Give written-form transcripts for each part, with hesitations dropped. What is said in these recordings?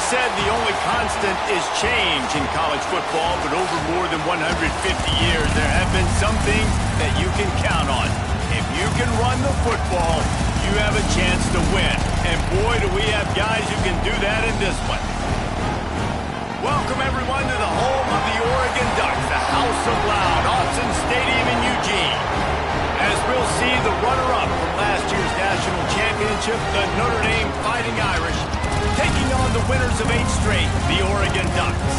said the only constant is change in college football, but over more than 150 years, there have been some things that you can count on. If you can run the football, you have a chance to win. And boy, do we have guys who can do that in this one. Welcome, everyone, to the home of the Oregon Ducks, the House of Loud, Autzen Stadium in Eugene. As we'll see, the runner-up from last year's national championship, the Notre Dame Fighting Irish, taking on the winners of 8 straight, the Oregon Ducks.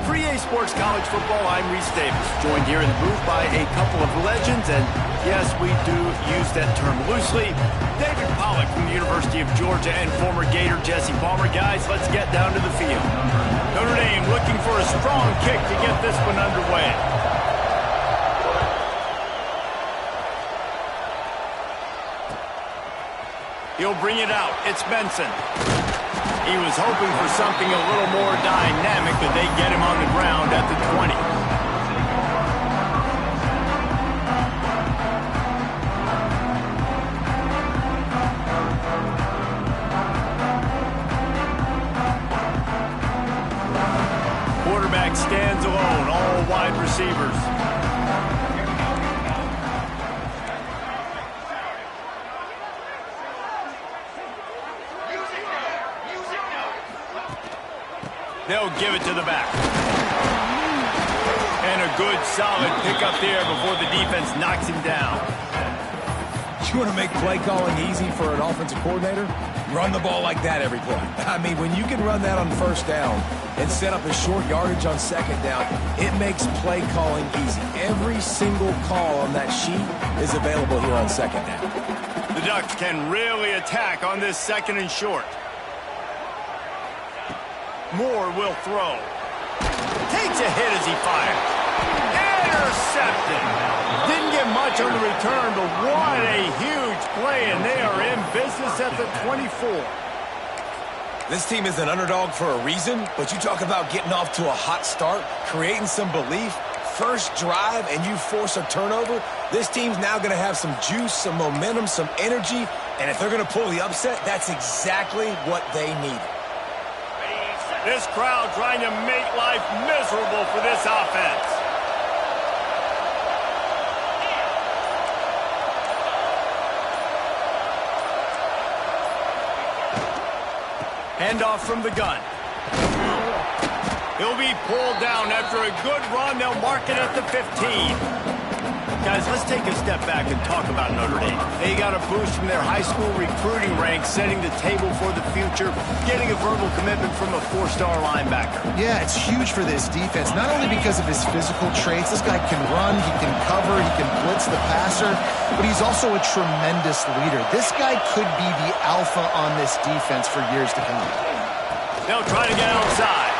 For EA Sports College Football, I'm Reese Davis, joined here in the booth by a couple of legends, and yes, we do use that term loosely. David Pollack from the University of Georgia and former Gator Jesse Palmer. Guys, let's get down to the field. Notre Dame looking for a strong kick to get this one underway. He'll bring it out. It's Benson. He was hoping for something a little more dynamic, but they get him on the ground at the 20. Quarterback stands alone, all wide receivers. They'll give it to the back. And a good, solid pickup there before the defense knocks him down. You want to make play calling easy for an offensive coordinator? Run the ball like that every play. I mean, when you can run that on first down and set up a short yardage on second down, it makes play calling easy. Every single call on that sheet is available here on second down. The Ducks can really attack on this second and short. Moore will throw. Takes a hit as he fires. Intercepted. Didn't get much on the return, but what a huge play, and they are in business at the 24. This team is an underdog for a reason, but you talk about getting off to a hot start, creating some belief. First drive, and you force a turnover. This team's now going to have some juice, some momentum, some energy, and if they're going to pull the upset, that's exactly what they need. This crowd trying to make life miserable for this offense. Handoff from the gun. He'll be pulled down after a good run. They'll mark it at the 15. Guys, let's take a step back and talk about Notre Dame. They got a boost from their high school recruiting ranks, setting the table for the future, getting a verbal commitment from a 4-star linebacker. Yeah, it's huge for this defense, not only because of his physical traits. This guy can run, he can cover, he can blitz the passer, but he's also a tremendous leader. This guy could be the alpha on this defense for years to come. They'll try to get outside.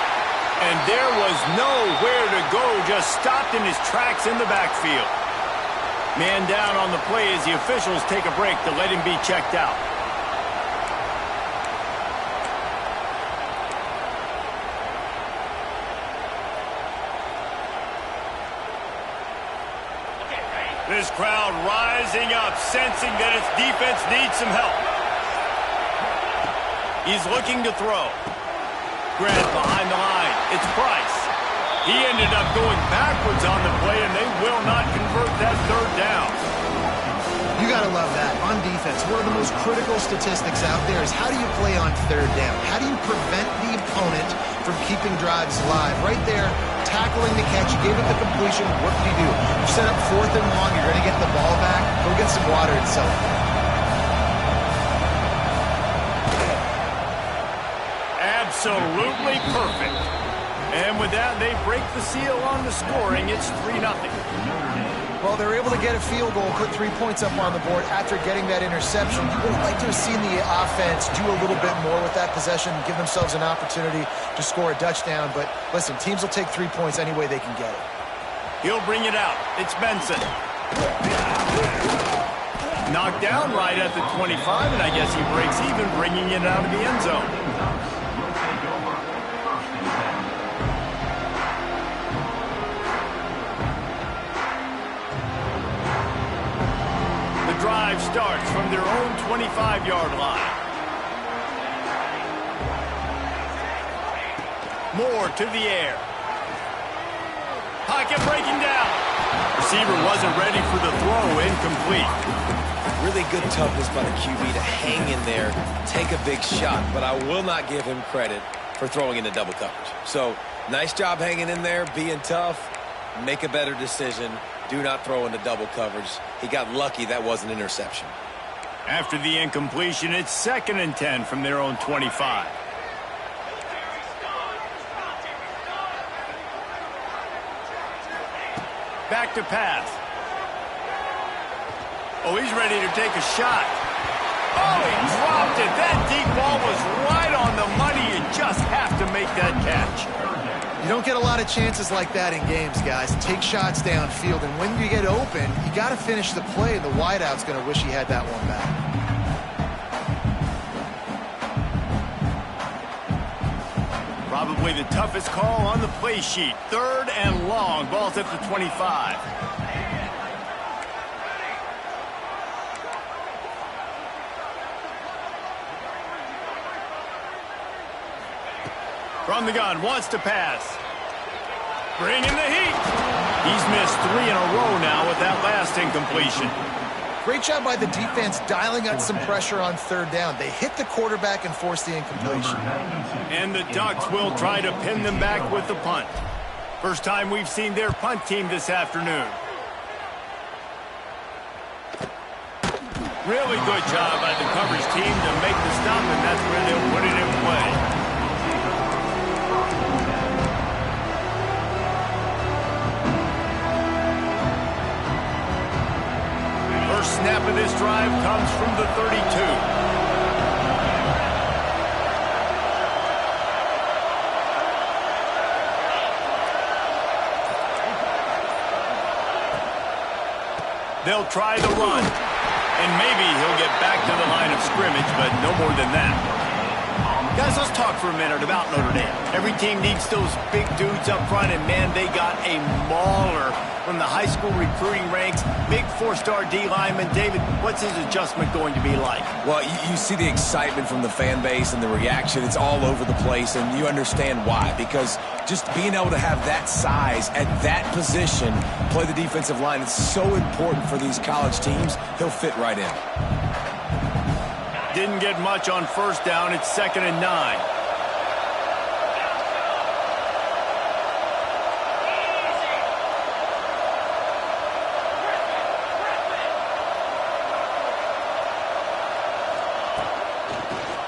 And there was nowhere to go, just stopped in his tracks in the backfield. Man down on the play as the officials take a break to let him be checked out. This crowd rising up, sensing that its defense needs some help. He's looking to throw. Grant behind the line. It's Price. He ended up going backwards on the play, and they will not convert that third down. You got to love that. On defense, one of the most critical statistics out there is how do you play on third down? How do you prevent the opponent from keeping drives alive? Right there, tackling the catch. You gave it the completion. What did he do? You set up 4th and long. You're going to get the ball back. Go get some water and celebrate. Absolutely perfect. And with that, they break the seal on the scoring. It's 3-0. Well, they're able to get a field goal, put 3 points up on the board after getting that interception. You would like to have seen the offense do a little bit more with that possession, give themselves an opportunity to score a touchdown. But listen, teams will take 3 points any way they can get it. He'll bring it out. It's Benson. Knocked down right at the 25, and I guess he breaks even, bringing it out of the end zone. Drive starts from their own 25-yard line. More to the air. Pocket breaking down. Receiver wasn't ready for the throw. Incomplete. Really good toughness by the QB to hang in there, take a big shot, but I will not give him credit for throwing into double coverage. So, nice job hanging in there, being tough, make a better decision. Do not throw into double coverage. He got lucky that was an interception. After the incompletion, it's 2nd and 10 from their own 25. Back to pass. Oh, he's ready to take a shot. Oh, he dropped it. That deep ball was right on the money. You just have to make that catch. You don't get a lot of chances like that in games, guys. Take shots downfield, and when you get open, you got to finish the play, and the wideout's going to wish he had that one back. Probably the toughest call on the play sheet. 3rd and long. Ball's at the 25. From the gun, wants to pass. Bring in the heat. He's missed 3 in a row now with that last incompletion. Great job by the defense dialing up some pressure on 3rd down. They hit the quarterback and forced the incompletion. And the Ducks will try to pin them back with the punt. First time we've seen their punt team this afternoon. Really good job by the coverage team to make the stop, and that's where they'll put it in play. First snap of this drive comes from the 32. They'll try the run. And maybe he'll get back to the line of scrimmage, but no more than that. Guys, let's talk for a minute about Notre Dame. Every team needs those big dudes up front, and man, they got a mauler from the high school recruiting ranks. Big 4-star D lineman. David, what's his adjustment going to be like? Well, you see the excitement from the fan base and the reaction. It's all over the place, and you understand why. Because just being able to have that size at that position, play the defensive line, it's so important for these college teams. He'll fit right in. Didn't get much on 1st down. It's 2nd and 9.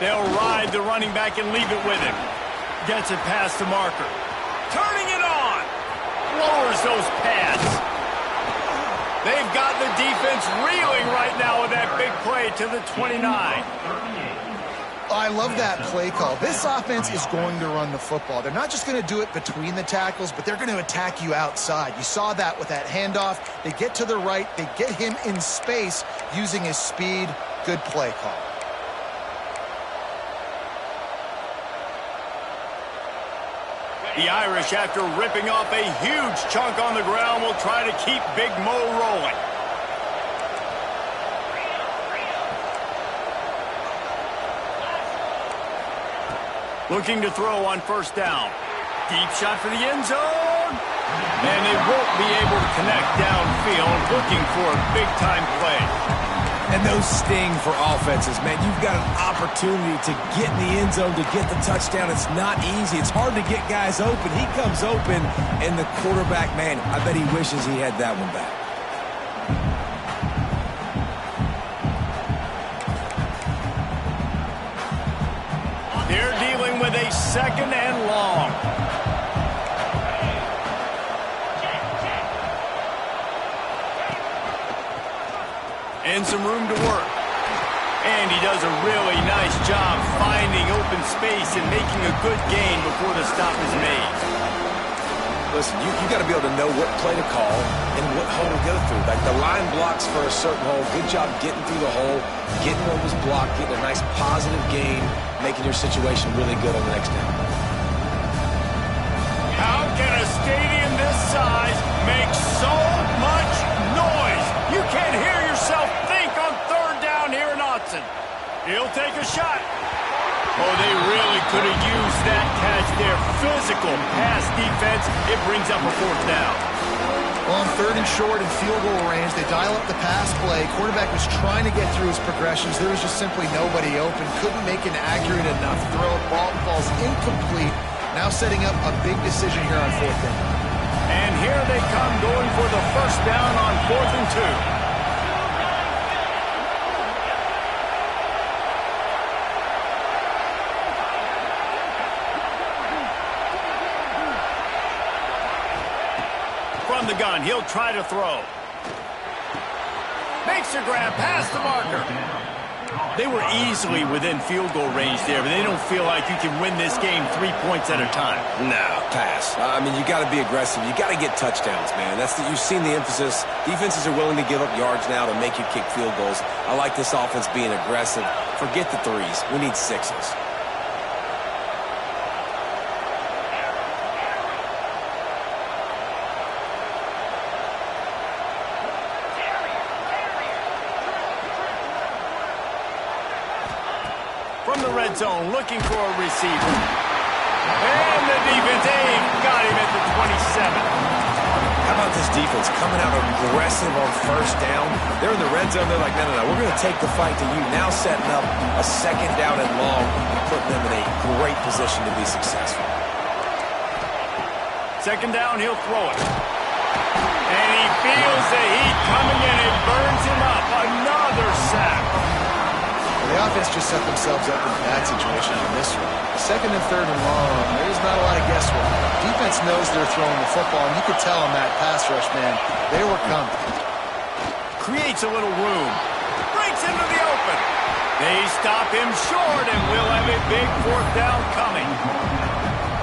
They'll ride the running back and leave it with him. Gets it past the marker. Turning it on. Lowers those pads. They've got the defense reeling right now with that big play to the 29. I love that play call. This offense is going to run the football. They're not just going to do it between the tackles, but they're going to attack you outside. You saw that with that handoff. They get to the right. They get him in space using his speed. Good play call. The Irish, after ripping off a huge chunk on the ground, will try to keep Big Mo rolling. Looking to throw on 1st down. Deep shot for the end zone. And they won't be able to connect downfield, looking for a big-time play. And those sting for offenses, man. You've got an opportunity to get in the end zone, to get the touchdown. It's not easy. It's hard to get guys open. He comes open, and the quarterback, man, I bet he wishes he had that one back. They're dealing with a 2nd and long. And some room to work. And he does a really nice job finding open space and making a good gain before the stop is made. Listen, you got to be able to know what play to call and what hole to go through. Like the line blocks for a certain hole. Good job getting through the hole, getting what was blocked, getting a nice positive gain, making your situation really good on the next down. How can a stadium this size make so much noise? You can't hear yourself think on 3rd down here in Autzen. He'll take a shot. Oh, they really could have used that catch It's their physical pass defense. It brings up a fourth down. On 3rd and short and field goal range, they dial up the pass play. Quarterback was trying to get through his progressions. There was just simply nobody open. Couldn't make an accurate enough throw. Ball falls incomplete. Now setting up a big decision here on 4th down. And here they come going for the first down on 4th and 2. From the gun, he'll try to throw. Makes a grab past the marker. They were easily within field goal range there, but they don't feel like you can win this game 3 points at a time. No, pass. I mean, you got to be aggressive. You got to get touchdowns, man. You've seen the emphasis. Defenses are willing to give up yards now to make you kick field goals. I like this offense being aggressive. Forget the 3s. We need 6s. From the red zone, looking for a receiver. And the defense got him at the 27. How about this defense coming out aggressive on 1st down? They're in the red zone. They're like, no, we're going to take the fight to you. Now setting up a 2nd down and long and putting them in a great position to be successful. 2nd down, he'll throw it. And he feels the heat coming in. It burns him up. Another sack. The offense just set themselves up in a bad situation in this one. 2nd and 3rd and long, there's not a lot of guesswork. Defense knows they're throwing the football, and you could tell on that pass rush, man, they were coming. Creates a little room. Breaks into the open. They stop him short, and we'll have a big 4th down coming.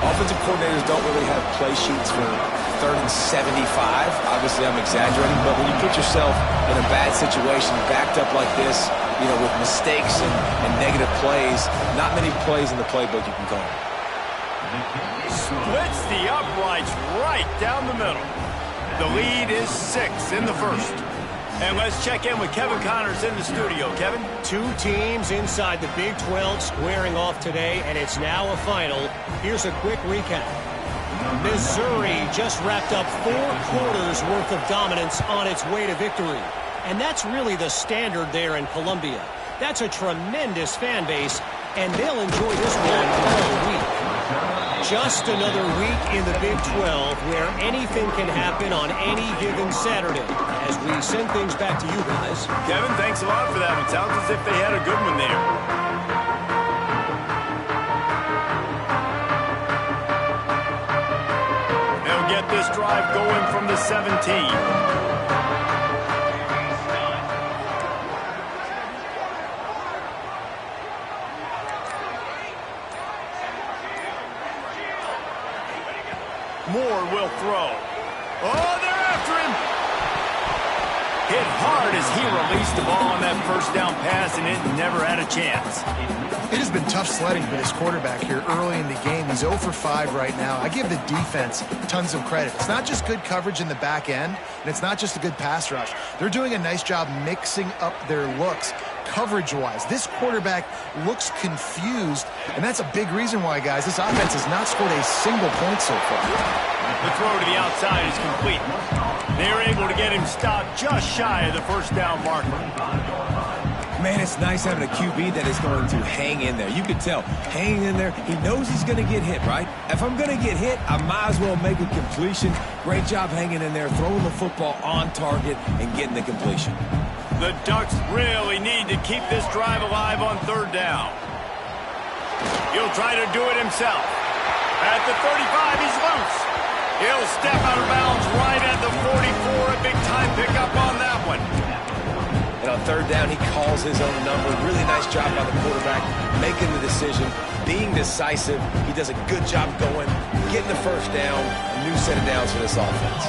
Offensive coordinators don't really have play sheets for 3rd and 75. Obviously, I'm exaggerating, but when you put yourself in a bad situation, backed up like this, you know, with mistakes and negative plays, not many plays in the playbook you can call. Splits the uprights right down the middle. The lead is 6 in the 1st. And let's check in with Kevin Connors in the studio. Kevin? 2 teams inside the Big 12 squaring off today, and it's now a final. Here's a quick recap. Missouri just wrapped up 4 quarters worth of dominance on its way to victory. And that's really the standard there in Columbia. That's a tremendous fan base, and they'll enjoy this one all week. Just another week in the Big 12 where anything can happen on any given Saturday. As we send things back to you guys. Kevin, thanks a lot for that. It sounds as if they had a good one there. They'll get this drive going from the 17. Moore will throw. Oh, they're after him. Hit hard as he released the ball on that 1st down pass, and it never had a chance. It has been tough sledding for this quarterback here early in the game. He's 0 for 5 right now. I give the defense tons of credit. It's not just good coverage in the back end, and it's not just a good pass rush. They're doing a nice job mixing up their looks coverage-wise. This quarterback looks confused, and that's a big reason why, guys, this offense has not scored a single point so far. The throw to the outside is complete. They're able to get him stopped just shy of the 1st down marker. Man, it's nice having a QB that is going to hang in there. You can tell, hanging in there, he knows he's going to get hit, right? If I'm going to get hit, I might as well make a completion. Great job hanging in there, throwing the football on target and getting the completion. The Ducks really need to keep this drive alive on 3rd down. He'll try to do it himself. At the 35, he's loose. He'll step out of bounds right at the 44. A big-time pickup on that one. And on 3rd down, he calls his own number. Really nice job by the quarterback, making the decision, being decisive. He does a good job going, getting the 1st down. A new set of downs for this offense.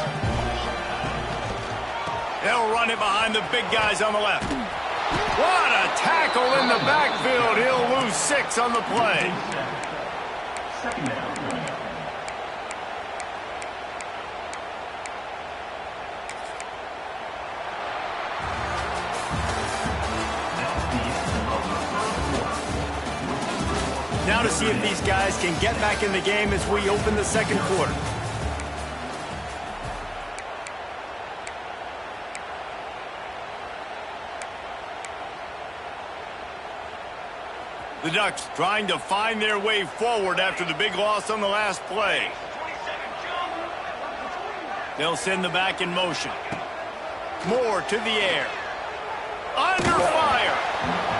They'll run it behind the big guys on the left. What a tackle in the backfield. He'll lose 6 on the play. Now to see if these guys can get back in the game as we open the second quarter. The Ducks trying to find their way forward after the big loss on the last play. They'll send the back in motion. Moore to the air. Under fire.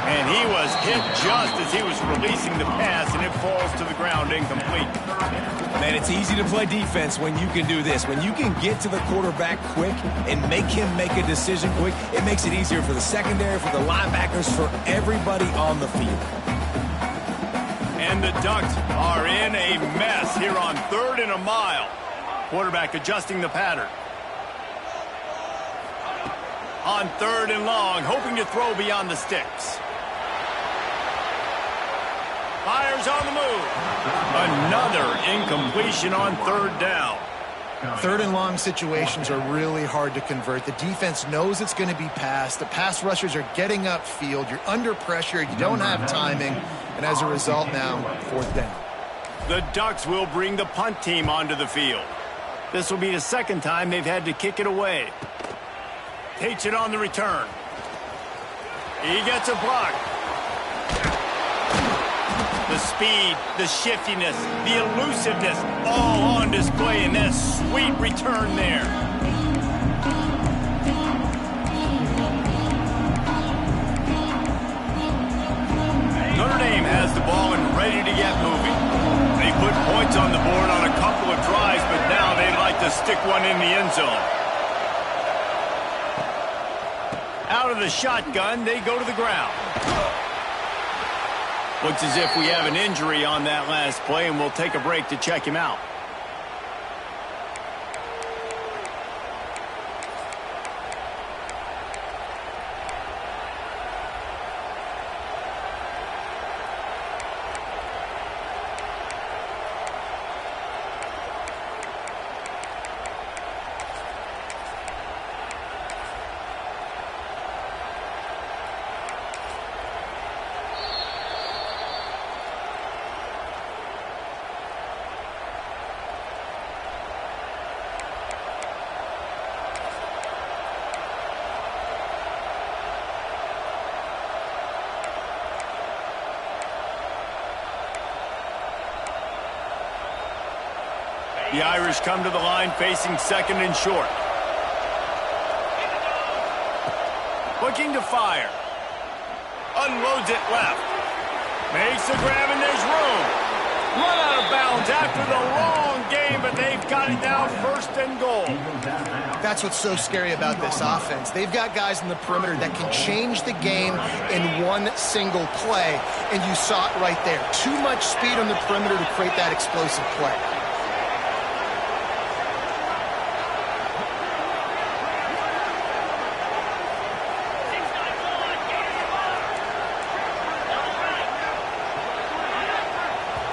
And he was hit just as he was releasing the pass, and it falls to the ground incomplete. Man, it's easy to play defense when you can do this. When you can get to the quarterback quick and make him make a decision quick, it makes it easier for the secondary, for the linebackers, for everybody on the field. And the Ducks are in a mess here on 3rd and a mile. Quarterback adjusting the pattern. On 3rd and long, hoping to throw beyond the sticks. Fires on the move. Another incompletion on 3rd down. 3rd and long situations are really hard to convert. The defense knows it's going to be passed. The pass rushers are getting upfield. You're under pressure. You don't have timing. And as a result now, 4th down. The Ducks will bring the punt team onto the field. This will be the second time they've had to kick it away. Takes it on the return. He gets a block. The speed, the shiftiness, the elusiveness, all on display in that sweet return there. Notre Dame has the ball and ready to get moving. They put points on the board on a couple of drives, but now they'd like to stick one in the end zone. Out of the shotgun, they go to the ground. Looks as if we have an injury on that last play, and we'll take a break to check him out. The Irish come to the line facing 2nd and short. Looking to fire. Unloads it left. Makes the grab and there's room. Run out of bounds after the long game, but they've got it now 1st and goal. That's what's so scary about this offense. They've got guys in the perimeter that can change the game in one single play, and you saw it right there. Too much speed on the perimeter to create that explosive play.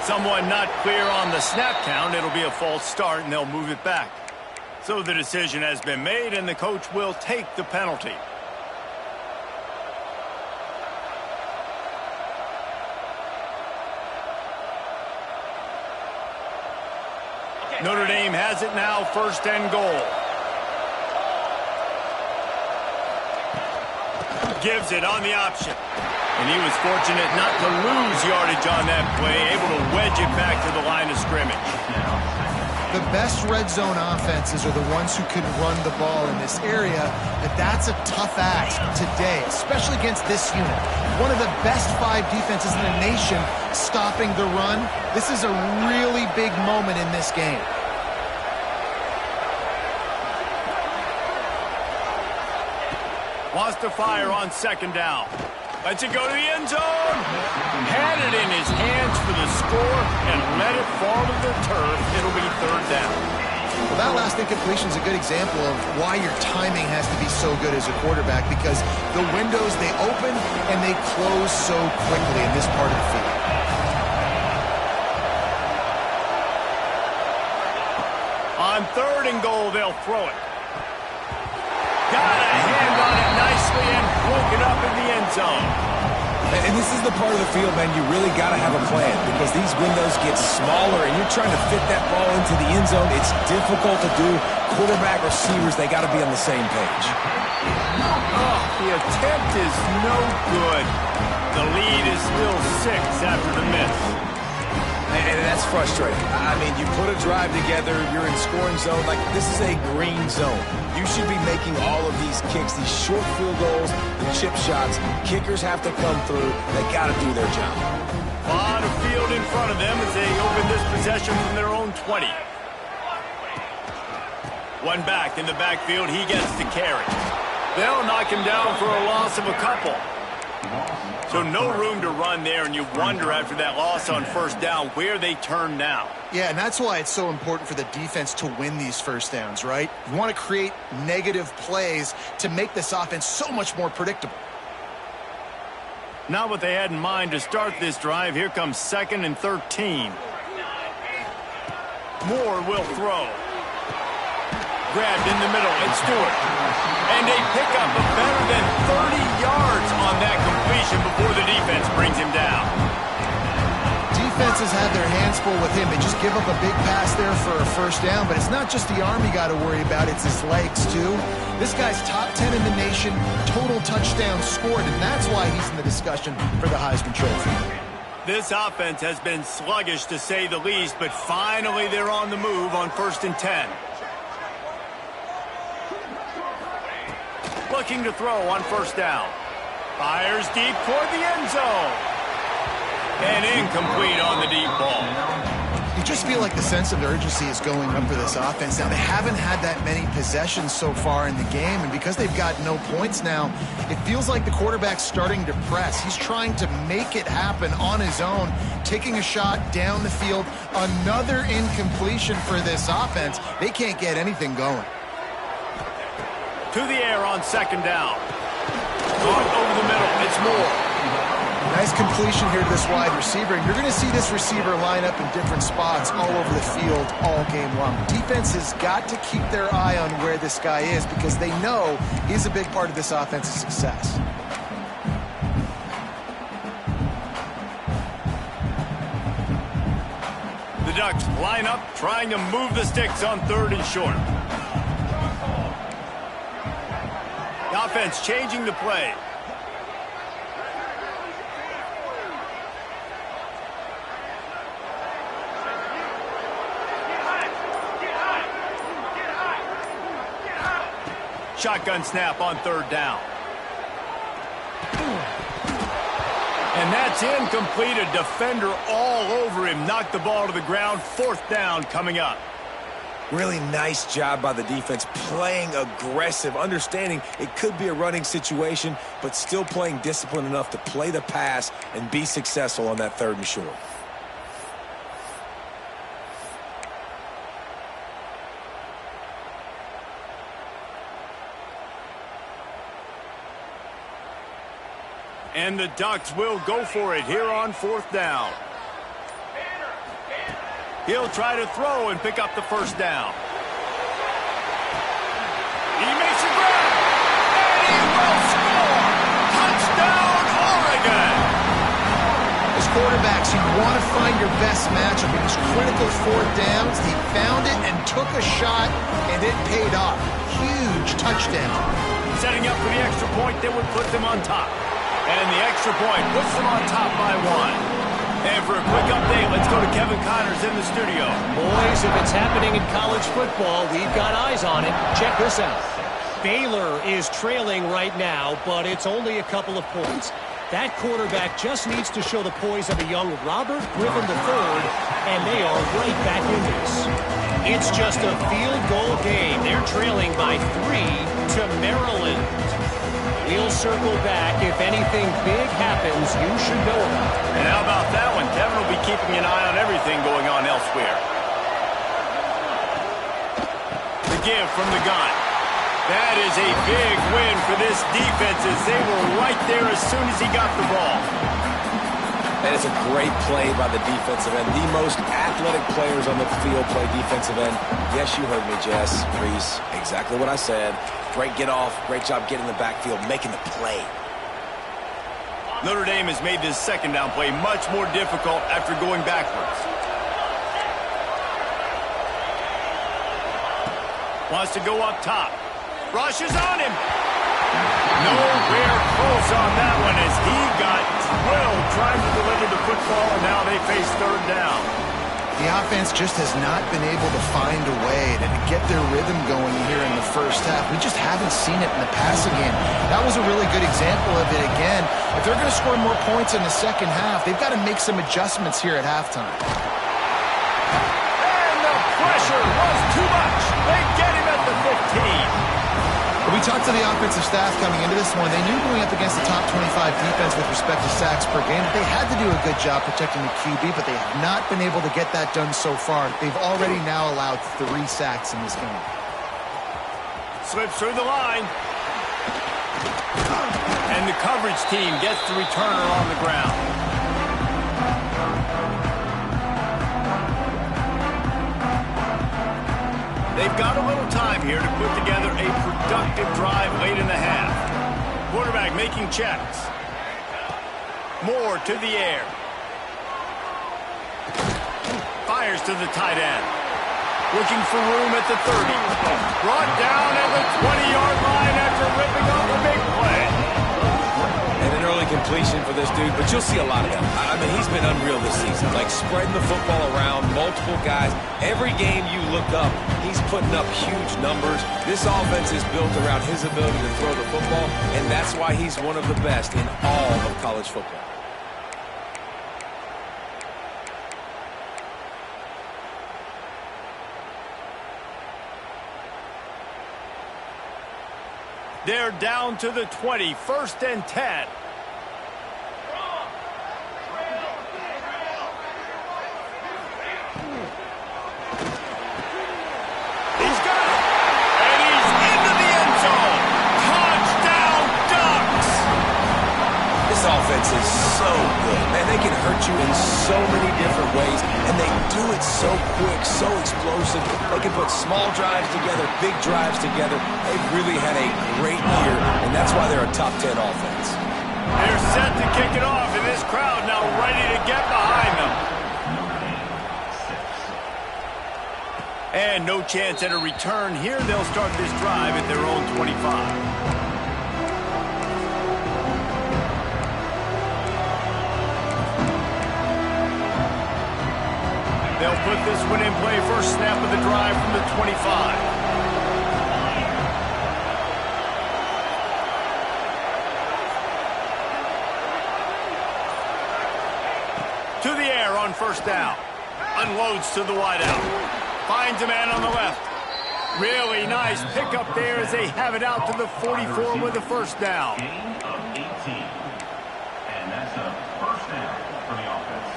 Someone not clear on the snap count. It'll be a false start, and they'll move it back. So the decision has been made, and the coach will take the penalty. Notre Dame has it now, 1st and goal. Gives it on the option. And he was fortunate not to lose yardage on that play, able to wedge it back to the line of scrimmage. The best red zone offenses are the ones who can run the ball in this area, but that's a tough ask today, especially against this unit. One of the best 5 defenses in the nation stopping the run. This is a really big moment in this game. Wants to fire on 2nd down. Lets it go to the end zone. Had it in his hands for the score and let it fall to the turf. It'll be 3rd down. Well, that last incompletion is a good example of why your timing has to be so good as a quarterback, because the windows, they open and they close so quickly in this part of the field. On 3rd and goal, they'll throw it. Got a hand on it nicely and broke it up in the end zone. And this is the part of the field, man, you really got to have a plan because these windows get smaller and you're trying to fit that ball into the end zone. It's difficult to do. Quarterback, receivers, they got to be on the same page. Oh, the attempt is no good. The lead is still 6 after the miss. And that's frustrating. I mean, you put a drive together, you're in scoring zone. Like, this is a green zone. You should be making all of these kicks, these short field goals, the chip shots. Kickers have to come through. They got to do their job. A lot of field in front of them as they open this possession from their own 20. One back in the backfield. He gets the carry. They'll knock him down for a loss of a couple. So no room to run there, and you wonder after that loss on first down where they turn now. Yeah, and that's why it's so important for the defense to win these first downs, right? You want to create negative plays to make this offense so much more predictable. Not what they had in mind to start this drive. Here comes 2nd and 13. Moore will throw. Grabbed in the middle. It's Stewart. And they pick up a better than 30 yards on that completion before the defense brings him down. Defenses have their hands full with him. They just give up a big pass there for a first down, but it's not just the arm you got to worry about, it's his legs too. This guy's top 10 in the nation, total touchdowns scored, and that's why he's in the discussion for the Heisman Trophy. This offense has been sluggish to say the least, but finally they're on the move on 1st and 10. Looking to throw on first down. Fires deep toward the end zone. And incomplete on the deep ball. You just feel like the sense of urgency is going up for this offense. Now, they haven't had that many possessions so far in the game, and because they've got no points now, it feels like the quarterback's starting to press. He's trying to make it happen on his own, taking a shot down the field. Another incompletion for this offense. They can't get anything going. To the air on 2nd down. Caught over the middle. It's Moore. Nice completion here to this wide receiver. And you're going to see this receiver line up in different spots all over the field all game long. Defense has got to keep their eye on where this guy is because they know he's a big part of this offense's success. The Ducks line up, trying to move the sticks on 3rd and short. The offense changing the play. Shotgun snap on 3rd down. And that's incomplete. A defender all over him. Knocked the ball to the ground. 4th down coming up. Really nice job by the defense, playing aggressive, understanding it could be a running situation, but still playing disciplined enough to play the pass and be successful on that 3rd and short. And the Ducks will go for it here on 4th down. He'll try to throw and pick up the first down. He makes a grab, and he will score! Touchdown, Oregon! As quarterbacks, you want to find your best matchup in these critical 4th downs. He found it and took a shot, and it paid off. Huge touchdown. Setting up for the extra point that would put them on top. And the extra point puts them on top by 1. And for a quick update, let's go to Kevin Connors in the studio. Boys, if it's happening in college football, we've got eyes on it. Check this out. Baylor is trailing right now, but it's only a couple of points. That quarterback just needs to show the poise of a young Robert Griffin III, and they are right back in this. It's just a field goal game. They're trailing by 3 to Maryland. We'll circle back. If anything big happens, you should know about it. And how about that one? Kevin will be keeping an eye on everything going on elsewhere. The give from the gun. That is a big win for this defense as they were right there as soon as he got the ball. That is a great play by the defensive end. The most athletic players on the field play defensive end. Yes, you heard me, Jess, Reese. Exactly what I said. Great get off. Great job getting the backfield, making the play. Notre Dame has made this second down play much more difficult after going backwards. Wants to go up top. Rushes on him. Nowhere close on that one as he got drilled trying to deliver the football, and now they face third down. The offense just has not been able to find a way to get their rhythm going here in the first half. We just haven't seen it in the passing game. That was a really good example of it again. If they're going to score more points in the second half, they've got to make some adjustments here at halftime. And the pressure was too much. They get him at the 15. We talked to the offensive staff coming into this one. They knew going up against the top 25 defense with respect to sacks per game, they had to do a good job protecting the QB, but they have not been able to get that done so far. They've already now allowed 3 sacks in this game. Slips through the line. And the coverage team gets the returner on the ground. They've got a little time here to put together a productive drive late in the half. Quarterback making checks. Moore to the air. Fires to the tight end. Looking for room at the 30. Brought down at the 20-yard line after ripping off a big play. And an early completion for this dude, but you'll see a lot of that. I mean, he's been unreal this season. Like spreading the football around, multiple guys. Every game you look up, he's putting up huge numbers. This offense is built around his ability to throw the football, and that's why he's one of the best in all of college football. They're down to the 20, 1st and 10. He's got it. And he's into the end zone. Touchdown, Ducks. This offense is so good. Man, they can hurt you in so many different ways, and they do it so quick, so explosive. They can put small drives together, big drives together. They've really had a great year, and that's why they're a top 10 offense. They're set to kick it off, and this crowd now ready to get behind them. And no chance at a return here. They'll start this drive at their own 25. They'll put this one in play. First snap of the drive from the 25. To the air on first down. Unloads to the wideout. Finds a man on the left. Really nice pickup there as they have it out to the 44 with a first down. Gain of 18. And that's a first down for the offense.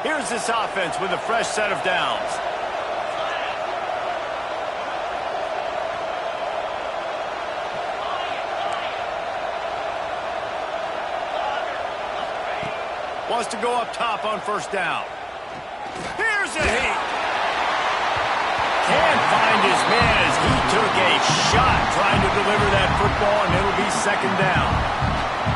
Here's this offense with a fresh set of downs. Wants to go up top on first down. Here's a hit. Can't find his man as he took a shot trying to deliver that football, and it'll be second down.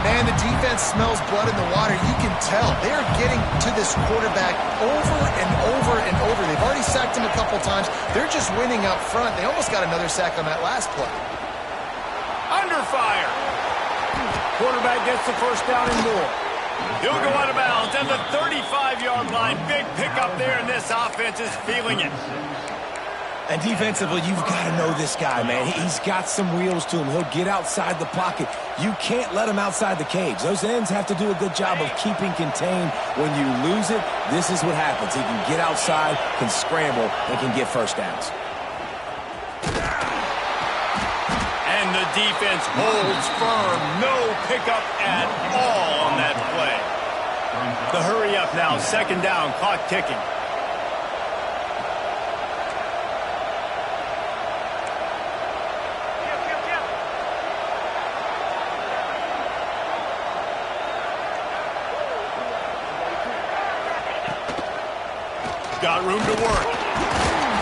Man, the defense smells blood in the water. You can tell. They are getting to this quarterback over and over and over. They've already sacked him a couple times. They're just winning up front. They almost got another sack on that last play. Under fire. Quarterback gets the first down and more. He'll go out of bounds at the 35-yard line. Big pickup there, and this offense is feeling it. And defensively, you've got to know this guy, man. He's got some wheels to him. He'll get outside the pocket. You can't let him outside the cage. Those ends have to do a good job of keeping contained. When you lose it, this is what happens. He can get outside, can scramble, and can get first downs. And the defense holds firm. No pickup at all on that play. The hurry up now. Second down. Clock ticking. Got room to work.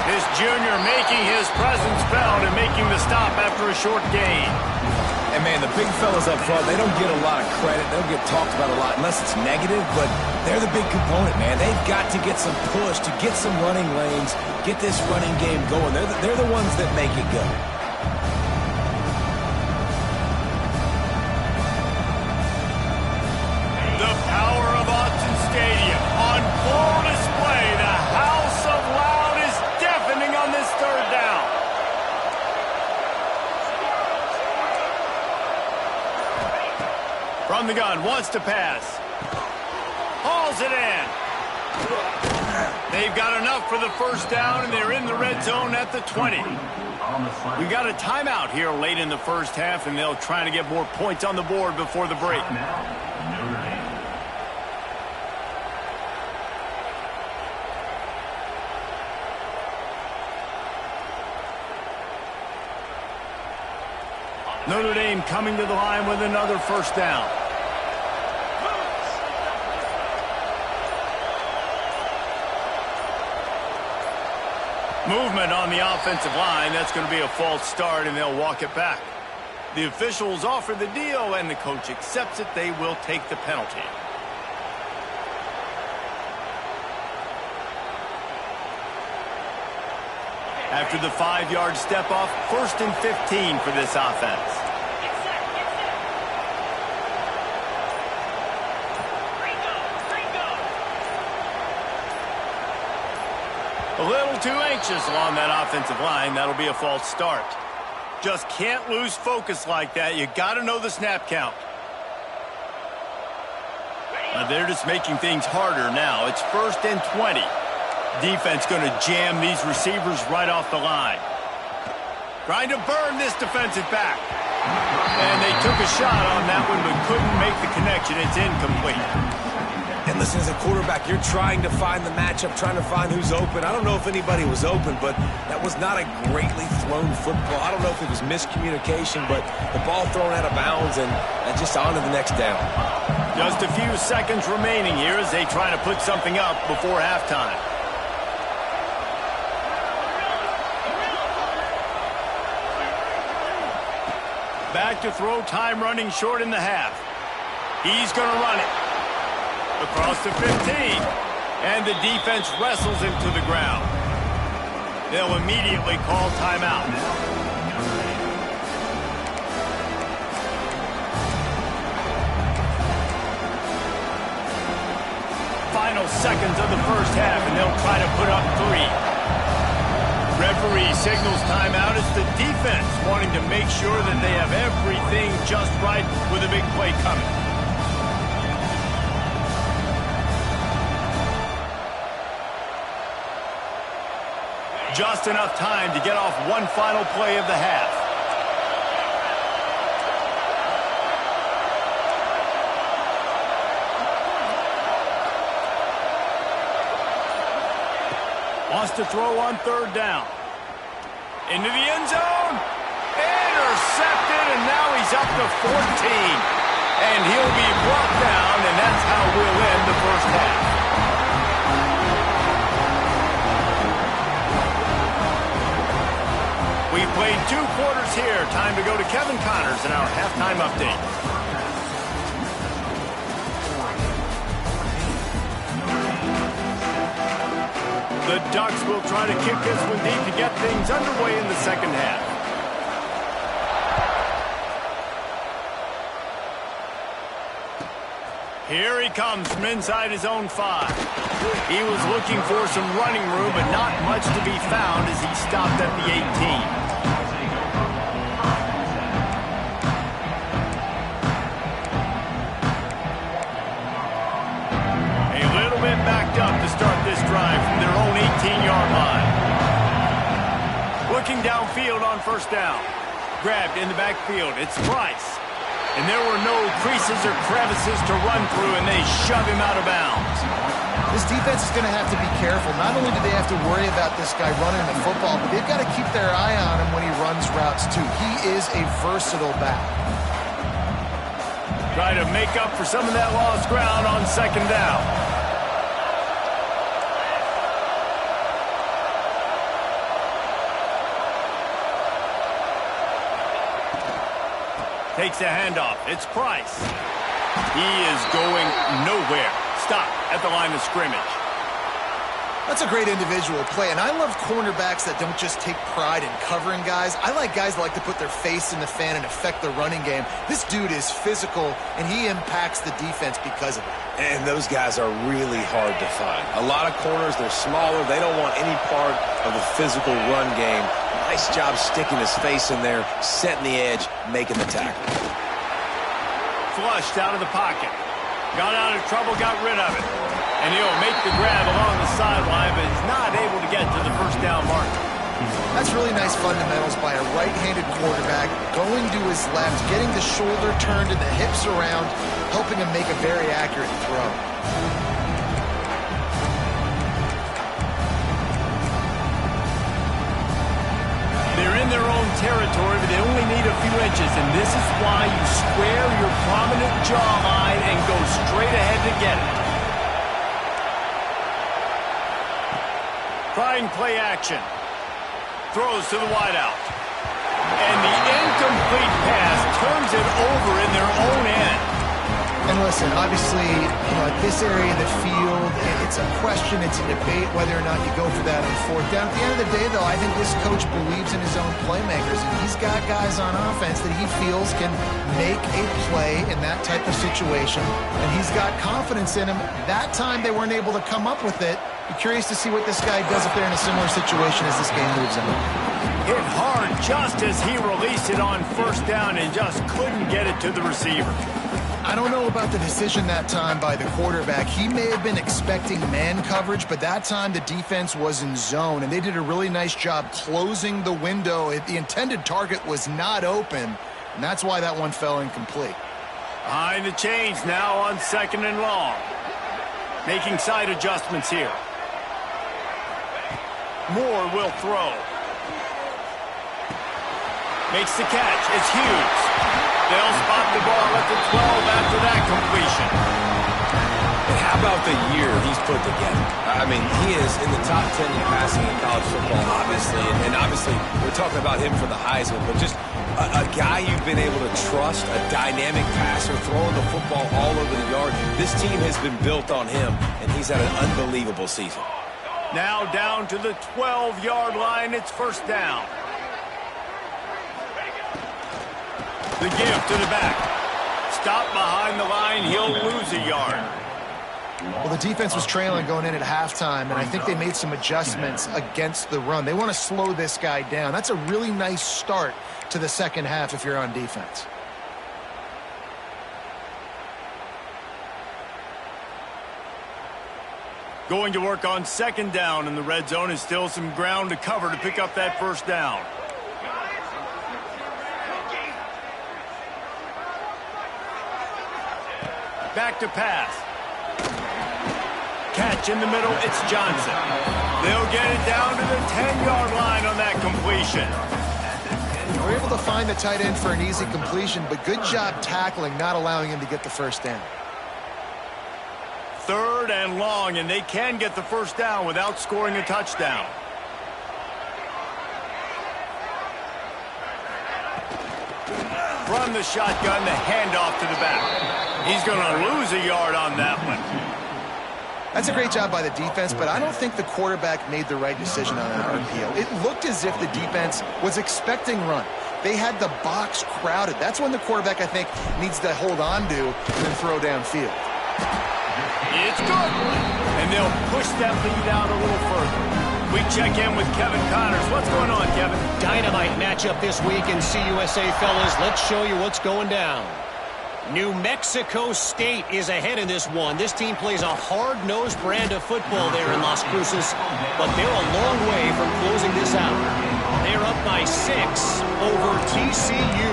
This junior making his presence felt and making the stop after a short gain. And, man, the big fellas up front, they don't get a lot of credit. They don't get talked about a lot unless it's negative, but they're the big component, man. They've got to get some push, to get some running lanes, get this running game going. They're the ones that make it go. The power of Autzen Stadium on full display. The House of Loud is deafening on this third down. From the gun, wants to pass. Hauls it in. They've got enough for the first down, and they're in the red zone at the 20. We got a timeout here late in the first half, and they'll try to get more points on the board before the break. Notre Dame coming to the line with another first down. Movement on the offensive line. That's going to be a false start, and they'll walk it back. The officials offer the deal, and the coach accepts it. They will take the penalty. After the 5-yard step off, 1st and 15 for this offense. A little too anxious along that offensive line. That'll be a false start. Just can't lose focus like that. You got to know the snap count. They're just making things harder now. It's 1st and 20. Defense going to jam these receivers right off the line. Trying to burn this defensive back. And they took a shot on that one but couldn't make the connection. It's incomplete. And listen, as a quarterback, you're trying to find the matchup, trying to find who's open. I don't know if anybody was open, but that was not a greatly thrown football. I don't know if it was miscommunication, but the ball thrown out of bounds and just on to the next down. Just a few seconds remaining here as they try to put something up before halftime. Back to throw, time running short in the half. He's going to run it. Across the 15. And the defense wrestles him to the ground. They'll immediately call timeout. Final seconds of the first half, and they'll try to put up 3. Referee signals timeout. It's the defense wanting to make sure that they have everything just right with a big play coming. Just enough time to get off one final play of the half. Wants to throw on 3rd down. Into the end zone. Intercepted, and now he's up to 14. And he'll be brought down, and that's how we'll end the first half. We've played 2 quarters here. Time to go to Kevin Connors in our halftime update. The Ducks will try to kick this one deep to get things underway in the second half. Here he comes from inside his own 5. He was looking for some running room, but not much to be found as he stopped at the 18. Backed up to start this drive from their own 18-yard line. Looking downfield on 1st down. Grabbed in the backfield. It's Price. And there were no creases or crevices to run through, and they shove him out of bounds. This defense is going to have to be careful. Not only do they have to worry about this guy running the football, but they've got to keep their eye on him when he runs routes, too. He is a versatile back. Try to make up for some of that lost ground on 2nd down. takes a handoff. It's Price. He is going nowhere. Stop at the line of scrimmage. That's a great individual play, and I love cornerbacks that don't just take pride in covering guys. I like guys that like to put their face in the fan and affect the running game. This dude is physical, and he impacts the defense because of it. And those guys are really hard to find. A lot of corners, they're smaller. They don't want any part of the physical run game. Nice job sticking his face in there, setting the edge, making the tackle. Flushed out of the pocket. Got out of trouble, got rid of it. And he'll make the grab along the sideline, but he's not able to get to the first down marker. That's really nice fundamentals by a right-handed quarterback, going to his left, getting the shoulder turned and the hips around, helping him make a very accurate throw. They're in their own territory, but they only need a few inches, and this is why you square your prominent jawline and go straight ahead to get it. Trying play action. Throws to the wideout. And the incomplete pass turns it over in their own end. And listen, obviously, at this area of the field, it's a question, it's a debate whether or not you go for that on fourth down. At the end of the day, though, I think this coach believes in his own playmakers, and he's got guys on offense that he feels can make a play in that type of situation, and he's got confidence in him. That time, they weren't able to come up with it. Be curious to see what this guy does if they're in a similar situation as this game moves on. Hit hard just as he released it on first down and just couldn't get it to the receiver. I don't know about the decision that time by the quarterback. He may have been expecting man coverage, but that time the defense was in zone, and they did a really nice job closing the window. The intended target was not open, and that's why that one fell incomplete. Behind the chains now on 2nd and long. Making side adjustments here. Moore will throw. Makes the catch. It's Hughes. They'll spot the ball at the 12 after that completion. And how about the year he's put together? I mean, he is in the top 10 in passing in college football, obviously. And obviously, we're talking about him for the Heisman, but just a guy you've been able to trust, a dynamic passer, throwing the football all over the yard. This team has been built on him, and he's had an unbelievable season. Now down to the 12-yard line. It's first down. The give to the back. Stop behind the line. He'll lose a yard. Well, the defense was trailing going in at halftime, and I think they made some adjustments against the run. They want to slow this guy down. That's a really nice start to the second half if you're on defense. Going to work on 2nd down in the red zone, and still some ground to cover to pick up that first down. Back to pass. Catch in the middle, it's Johnson. They'll get it down to the 10-yard line on that completion. We're able to find the tight end for an easy completion, but good job tackling, not allowing him to get the first down. 3rd and long, and they can get the first down without scoring a touchdown. From the shotgun, the handoff to the back. He's going to lose a yard on that one. That's a great job by the defense, but I don't think the quarterback made the right decision on that RPO. It looked as if the defense was expecting run. They had the box crowded. That's when the quarterback, I think, needs to hold on to and then throw downfield. It's good. And they'll push that lead out a little further. We check in with Kevin Connors. What's going on, Kevin? Dynamite matchup this week in CUSA, fellas. Let's show you what's going down. New Mexico State is ahead in this one. This team plays a hard-nosed brand of football there in Las Cruces, but they're a long way from closing this out. They're up by 6 over TCU.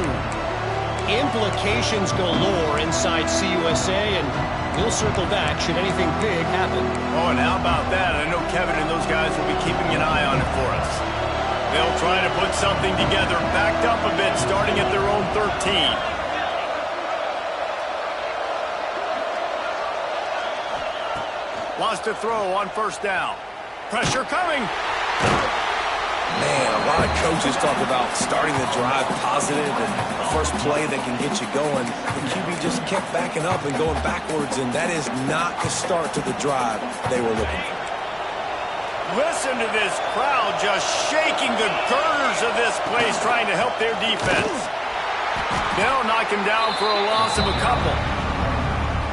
Implications galore inside CUSA, and we'll circle back should anything big happen. Oh, and how about that? I know Kevin and those guys will be keeping an eye on it for us. They'll try to put something together, backed up a bit, starting at their own 13. Lost a throw on first down. Pressure coming. Man, a lot of coaches talk about starting the drive positive and first play that can get you going. The QB just kept backing up and going backwards, and that is not the start to the drive they were looking for. Listen to this crowd just shaking the girders of this place trying to help their defense. They'll knock him down for a loss of a couple.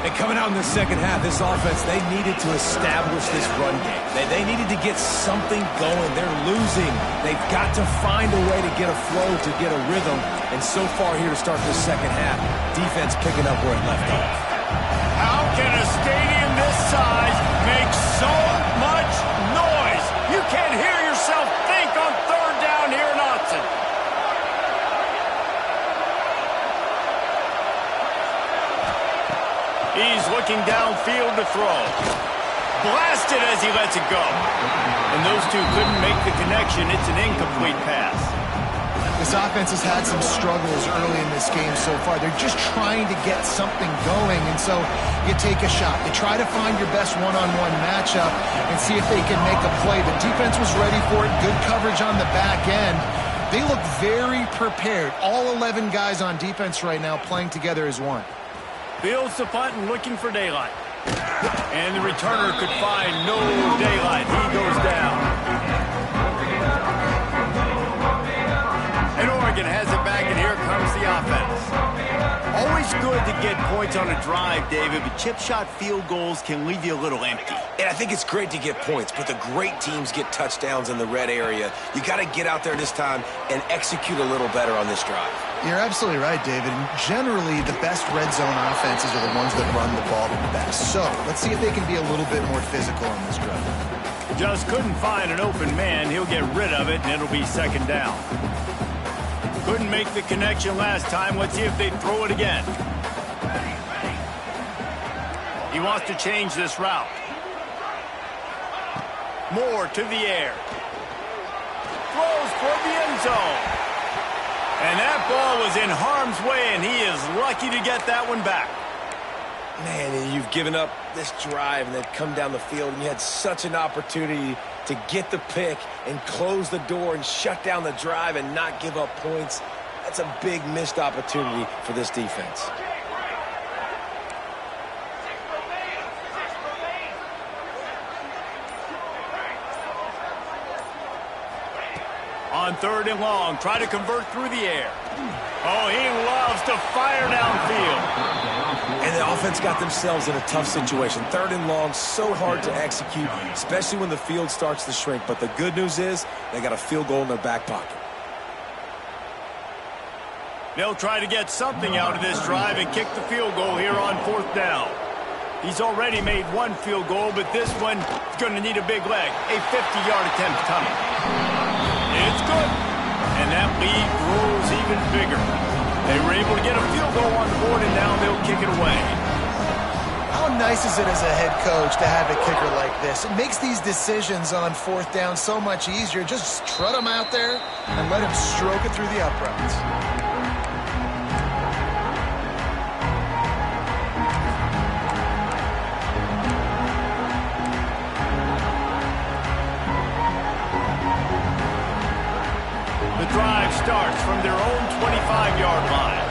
And coming out in the second half, this offense, they needed to establish this run game. They needed to get something going. They're losing. They've got to find a way to get a flow, to get a rhythm. And so far here to start this second half, defense picking up where it left off. How can a stadium this size make so much noise? You can't hear yourself think on third down here in Autzen. He's looking downfield to throw. Blasted as he lets it go. And those two couldn't make the connection. It's an incomplete pass. This offense has had some struggles early in this game so far. They're just trying to get something going, and so you take a shot. You try to find your best one-on-one matchup and see if they can make a play. The defense was ready for it. Good coverage on the back end. They look very prepared. All 11 guys on defense right now playing together as one. Fields the punt and looking for daylight. And the returner could find no daylight. He goes down. And Oregon has it back, and here comes the offense. Always good to get points on a drive, David, but chip shot field goals can leave you a little empty. And I think it's great to get points, but the great teams get touchdowns in the red area. You got to get out there this time and execute a little better on this drive. You're absolutely right, David. And generally, the best red zone offenses are the ones that run the ball the best. So let's see if they can be a little bit more physical on this drive. Just couldn't find an open man. He'll get rid of it, and it'll be second down. Couldn't make the connection last time. Let's see if they throw it again. He wants to change this route. Moore to the air. Throws for the end zone. And that ball was in harm's way, and he is lucky to get that one back. Man, and you've given up this drive, and they've come down the field, and you had such an opportunity to get the pick and close the door and shut down the drive and not give up points. That's a big missed opportunity for this defense. On third and long, try to convert through the air. Oh, he loves to fire downfield. And the offense got themselves in a tough situation. Third and long, so hard to execute, especially when the field starts to shrink. But the good news is they got a field goal in their back pocket. They'll try to get something out of this drive and kick the field goal here on fourth down. He's already made one field goal, but this one is going to need a big leg. A 50-yard attempt coming. It's good. And that lead grows even bigger. They were able to get a field goal on the board, and now they'll kick it away. How nice is it as a head coach to have a kicker like this? It makes these decisions on fourth down so much easier. Just trot him out there and let him stroke it through the uprights. Drive starts from their own 25-yard line.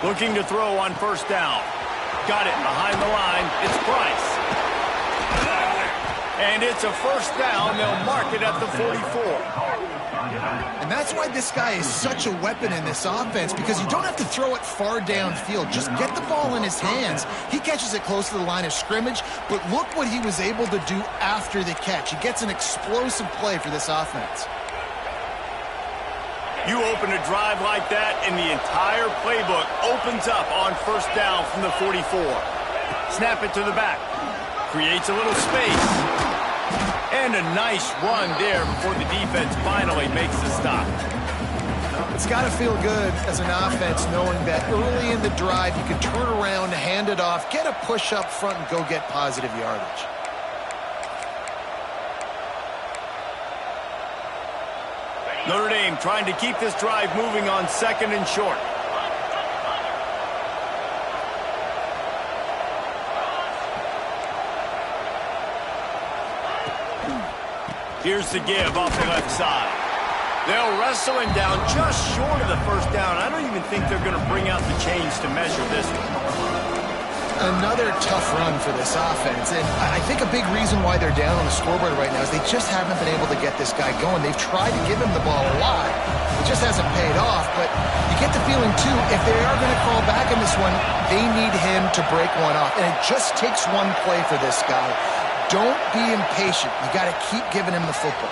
Looking to throw on first down. Got it behind the line. It's Price. And it's a first down. They'll mark it at the 44. And that's why this guy is such a weapon in this offense, because you don't have to throw it far downfield. Just get the ball in his hands. He catches it close to the line of scrimmage, but look what he was able to do after the catch. He gets an explosive play for this offense. You open a drive like that, and the entire playbook opens up on first down from the 44. Snap it to the back. Creates a little space. And a nice run there before the defense finally makes the stop. It's got to feel good as an offense knowing that early in the drive you can turn around, hand it off, get a push up front, and go get positive yardage. Notre Dame trying to keep this drive moving on second and short. Here's the give off the left side. They'll wrestle him down just short of the first down. I don't even think they're going to bring out the chains to measure this one. Another tough run for this offense, and I think a big reason why they're down on the scoreboard right now is they just haven't been able to get this guy going. They've tried to give him the ball a lot. It just hasn't paid off, but you get the feeling, too, if they are going to crawl back in this one, they need him to break one off, and it just takes one play for this guy. Don't be impatient. You got to keep giving him the football.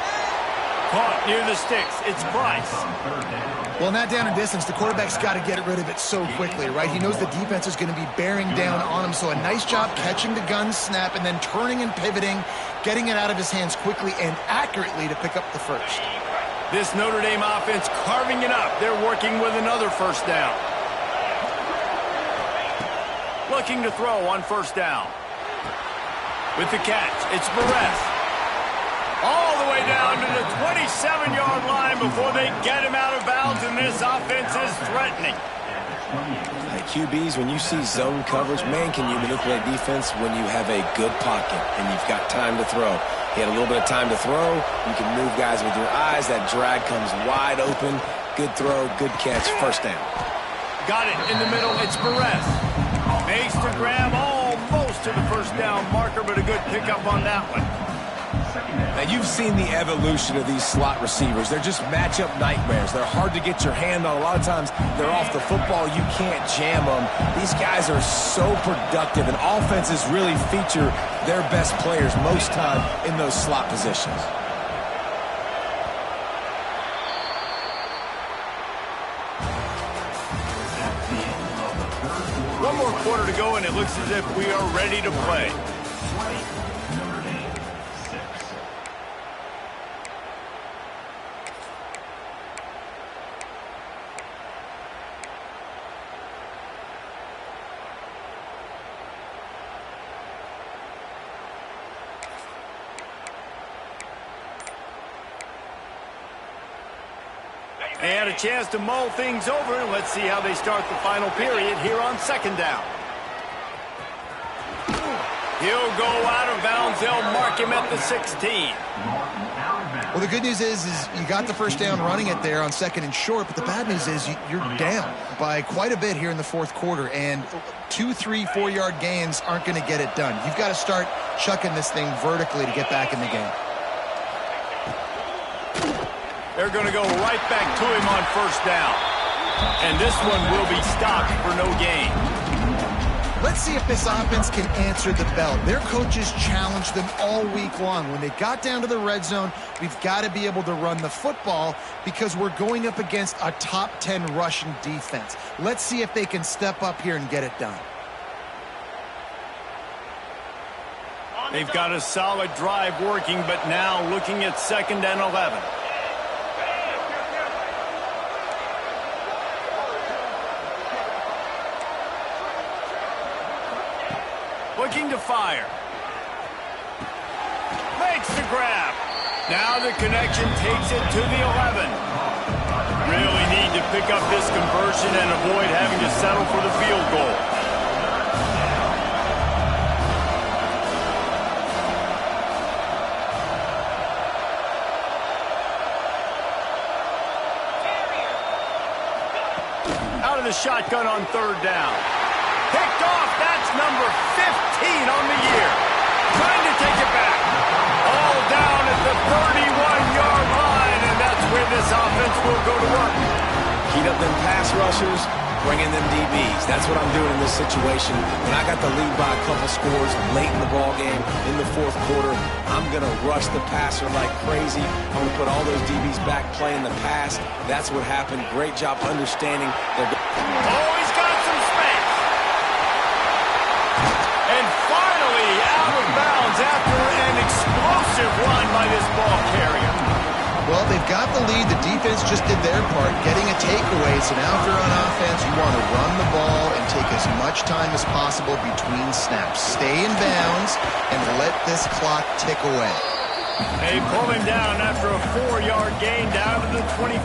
Caught near the sticks. It's Price. Well, in that down and distance, the quarterback's got to get rid of it so quickly, right? He knows the defense is going to be bearing down on him, so a nice job catching the gun snap and then turning and pivoting, getting it out of his hands quickly and accurately to pick up the first. This Notre Dame offense carving it up. They're working with another first down. Looking to throw on first down. With the catch, it's Perez. All the way down to the 27-yard line before they get him out of bounds, and this offense is threatening. Hey, QBs, when you see zone coverage, man, can you manipulate defense when you have a good pocket and you've got time to throw. He had a little bit of time to throw. You can move guys with your eyes. That drag comes wide open. Good throw, good catch, first down. Got it in the middle. It's Perez. Makes the grab almost to the first down marker, but a good pickup on that one. Now, you've seen the evolution of these slot receivers. They're just matchup nightmares. They're hard to get your hand on. A lot of times, they're off the football. You can't jam them. These guys are so productive, and offenses really feature their best players most time in those slot positions. One more quarter to go, and it looks as if we are ready to play. They had a chance to mull things over, and let's see how they start the final period here on second down. He'll go out of bounds. They'll mark him at the 16. Well, the good news is you got the first down running it there on second and short, but the bad news is you're down by quite a bit here in the fourth quarter, and 2, 3, 4-yard gains aren't going to get it done. You've got to start chucking this thing vertically to get back in the game. They're going to go right back to him on first down. And this one will be stopped for no gain. Let's see if this offense can answer the bell. Their coaches challenged them all week long. When they got down to the red zone, we've got to be able to run the football because we're going up against a top 10 rushing defense. Let's see if they can step up here and get it done. They've got a solid drive working, but now looking at second and 11. Looking to fire. Makes the grab. Now the connection takes it to the 11. Really need to pick up this conversion and avoid having to settle for the field goal. Out of the shotgun on third down. Picked off. That's number 15 on the year. Trying to take it back. All down at the 31-yard line, and that's where this offense will go to work. Heat up them pass rushers, bring in them DBs. That's what I'm doing in this situation. When I got the lead by a couple scores late in the ball game, in the fourth quarter, I'm going to rush the passer like crazy. I'm going to put all those DBs back playing the pass. That's what happened. Great job understanding. Oh, he's got some space. And finally out of bounds after an explosive run by this ball carrier. Well, they've got the lead. The defense just did their part, getting a takeaway. So now if you're on offense, you want to run the ball and take as much time as possible between snaps. Stay in bounds and let this clock tick away. They pull him down after a 4-yard gain down to the 24.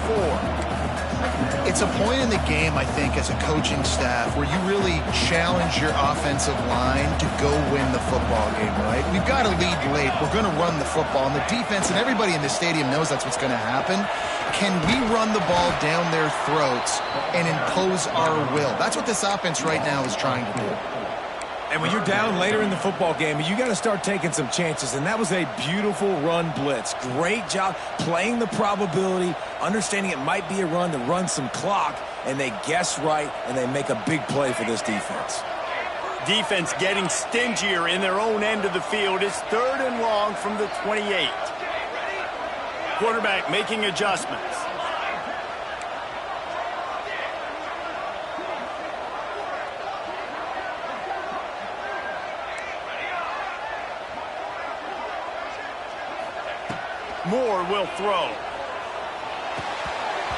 It's a point in the game, I think, as a coaching staff where you really challenge your offensive line to go win the football game, right? We've got to lead late. We're going to run the football. And the defense and everybody in the stadium knows that's what's going to happen. Can we run the ball down their throats and impose our will? That's what this offense right now is trying to do. And when you're down later in the football game, you got to start taking some chances. And that was a beautiful run blitz. Great job playing the probability, understanding it might be a run to run some clock, and they guess right, and they make a big play for this defense. Defense getting stingier in their own end of the field. It's 3rd and long from the 28. Quarterback making adjustments. Moore will throw.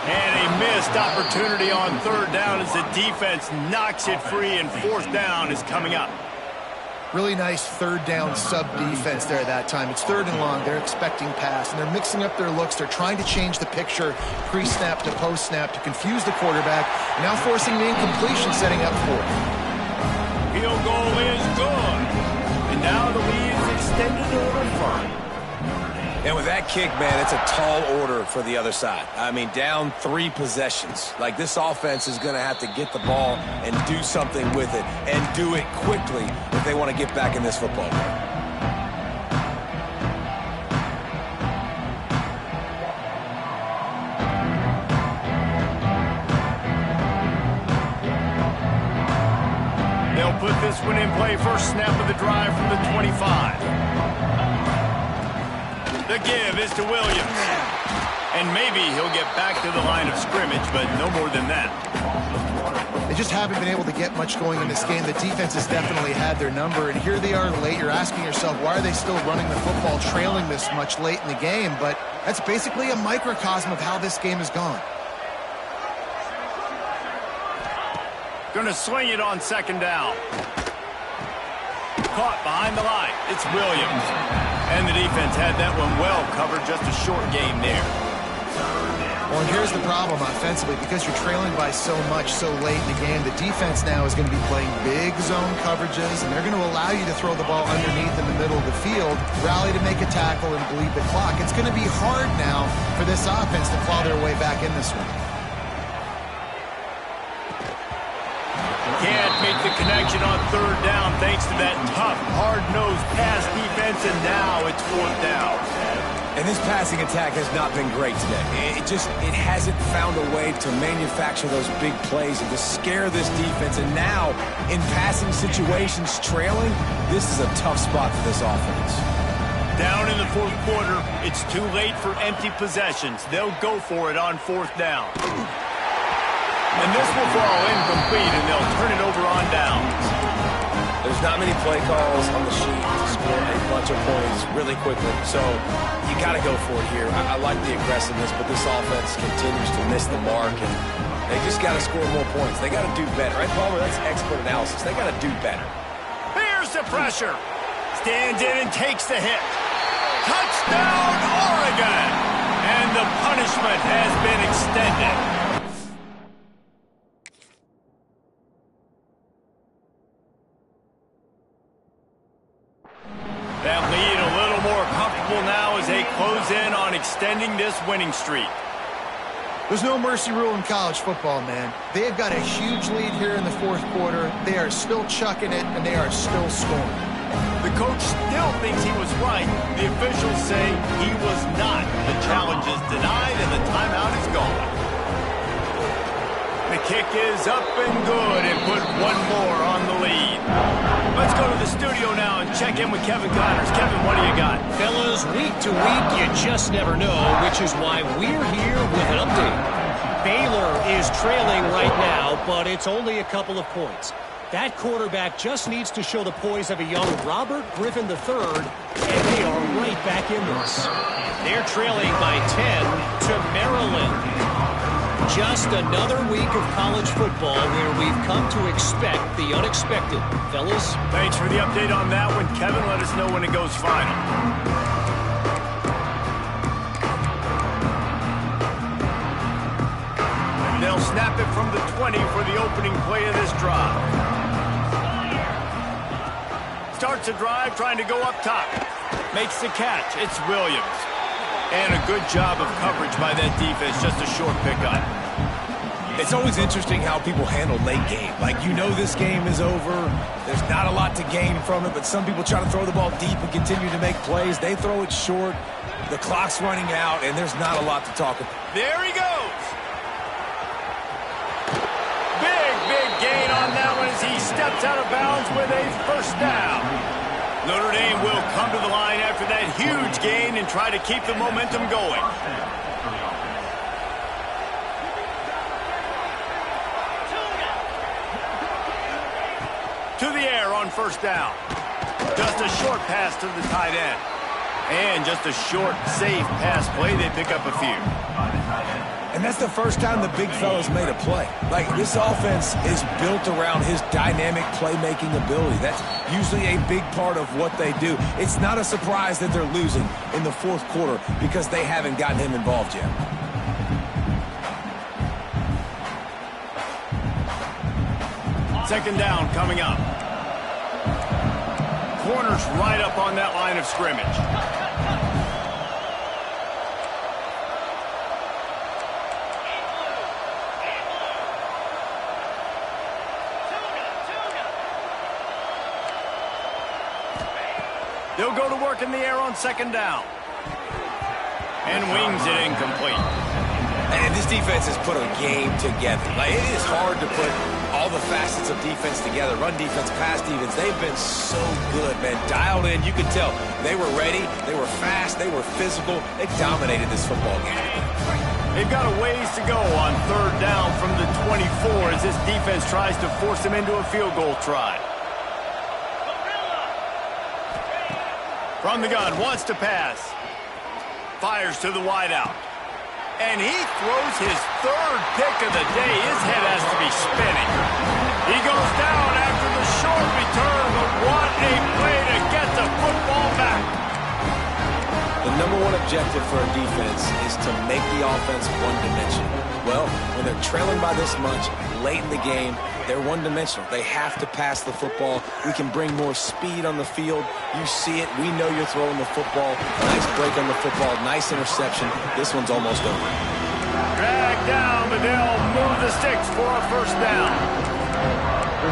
And a missed opportunity on 3rd down as the defense knocks it free, and 4th down is coming up. Really nice 3rd down sub-defense there that time. It's 3rd and long. They're expecting pass, and they're mixing up their looks. They're trying to change the picture pre-snap to post-snap to confuse the quarterback, now forcing the incompletion, setting up 4th. Field goal is good. And now the lead is extended over 5. And with that kick, man, it's a tall order for the other side. I mean, down 3 possessions. Like, this offense is going to have to get the ball and do something with it, and do it quickly if they want to get back in this football game. They'll put this one in play. First snap of the drive from the 25. The give is to Williams. And maybe he'll get back to the line of scrimmage, but no more than that. They just haven't been able to get much going in this game. The defense has definitely had their number, and here they are late. You're asking yourself, why are they still running the football, trailing this much late in the game? But that's basically a microcosm of how this game has gone. Going to swing it on 2nd down. Caught behind the line. It's Williams. And the defense had that one well covered. Just a short game there. Well, and here's the problem offensively. Because you're trailing by so much so late in the game, the defense now is going to be playing big zone coverages, and they're going to allow you to throw the ball underneath in the middle of the field, rally to make a tackle, and bleed the clock. It's going to be hard now for this offense to claw their way back in this one. Can't make the connection on 3rd down thanks to that tough, hard-nosed pass defense, and now it's 4th down. And this passing attack has not been great today. It hasn't found a way to manufacture those big plays and to scare this defense. And now, in passing situations, trailing, this is a tough spot for this offense. Down in the 4th quarter, it's too late for empty possessions. They'll go for it on 4th down. And this will fall incomplete, and they'll turn it over on downs. There's not many play calls on the sheet to score a bunch of points really quickly, so you got to go for it here. I like the aggressiveness, but this offense continues to miss the mark, and they just got to score more points. They got to do better. Right, Palmer? That's expert analysis. They got to do better. Here's the pressure. Stands in and takes the hit. Touchdown, Oregon! And the punishment has been extended. That lead a little more comfortable now as they close in on extending this winning streak. There's no mercy rule in college football, man. They've got a huge lead here in the 4th quarter. They are still chucking it, and they are still scoring. The coach still thinks he was right. The officials say he was not. The challenge is denied, and the timeout is gone. The kick is up and good, and put one more on the lead. Let's go to the studio now and check in with Kevin Connors. Kevin, what do you got? Fellas, week to week, you just never know, which is why we're here with an update. Baylor is trailing right now, but it's only a couple of points. That quarterback just needs to show the poise of a young Robert Griffin III, and they are right back in this. They're trailing by 10 to Maryland. Just another week of college football where we've come to expect the unexpected. Fellas? Thanks for the update on that one. Kevin, let us know when it goes final. They'll they'll snap it from the 20 for the opening play of this drive. Starts a drive trying to go up top. Makes the catch. It's Williams. And a good job of coverage by that defense. Just a short pickup. It's always interesting how people handle late game. Like, you know this game is over. There's not a lot to gain from it, but some people try to throw the ball deep and continue to make plays. They throw it short. The clock's running out, and there's not a lot to talk about. There he goes. Big gain on that one as he steps out of bounds with a first down. Notre Dame will come to the line after that huge gain and try to keep the momentum going. To the air on first down. Just a short pass to the tight end. And just a short, safe pass play. They pick up a few. And that's the first time the big fella's made a play. Like, this offense is built around his dynamic playmaking ability. That's usually a big part of what they do. It's not a surprise that they're losing in the fourth quarter because they haven't gotten him involved yet. Second down coming up. Corners right up on that line of scrimmage. They'll go to work in the air on second down. And wings it incomplete. And this defense has put a game together. Like, it is hard to put all the facets of defense together. Run defense, pass defense. They've been so good, man. Dialed in. You could tell they were ready. They were fast. They were physical. They dominated this football game. They've got a ways to go on third down from the 24 as this defense tries to force them into a field goal try. From the gun, wants to pass. Fires to the wideout. And he throws his third pick of the day. His head has to be spinning. He goes down after the short return, but what a play to get the football back. The number one objective for a defense is to make the offense one-dimensional. Well, when they're trailing by this much late in the game, they're one-dimensional. They have to pass the football. We can bring more speed on the field. You see it. We know you're throwing the football. Nice break on the football. Nice interception. This one's almost over. Drag down, but they'll move the sticks for a first down.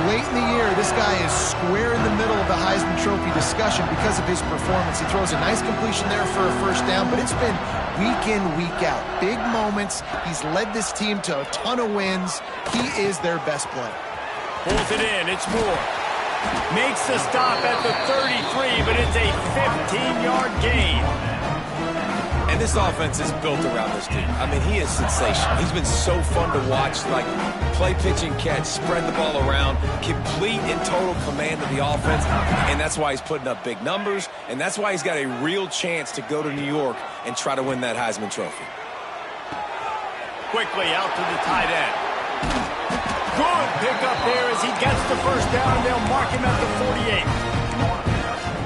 Late in the year, this guy is square in the middle of the Heisman Trophy discussion because of his performance. He throws a nice completion there for a first down, but it's been week in, week out. Big moments. He's led this team to a ton of wins. He is their best player. Pulls it in. It's Moore. Makes the stop at the 33, but it's a 15-yard gain. And this offense is built around this dude. I mean, he is sensational. He's been so fun to watch. Like, play, pitch, and catch, spread the ball around, complete and total command of the offense. And that's why he's putting up big numbers. And that's why he's got a real chance to go to New York and try to win that Heisman Trophy. Quickly out to the tight end. Good pickup there as he gets the first down. They'll mark him at the 48.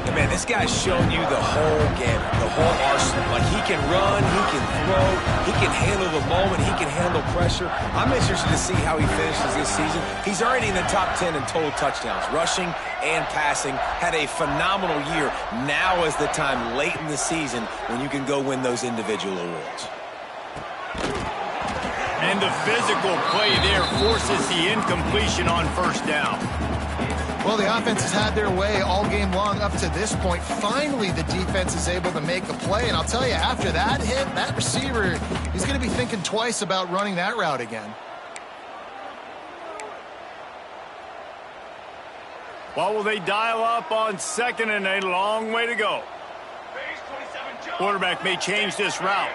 And man, this guy's shown you the whole gamut, the whole arsenal. Like, he can run, he can throw, he can handle the moment, he can handle pressure. I'm interested to see how he finishes this season. He's already in the top 10 in total touchdowns, rushing and passing. Had a phenomenal year. Now is the time late in the season when you can go win those individual awards. And the physical play there forces the incompletion on first down. Well, the offense has had their way all game long up to this point. Finally, the defense is able to make a play. And I'll tell you, after that hit, that receiver, he's going to be thinking twice about running that route again. What will they dial up on second and a long way to go? Quarterback may change this route.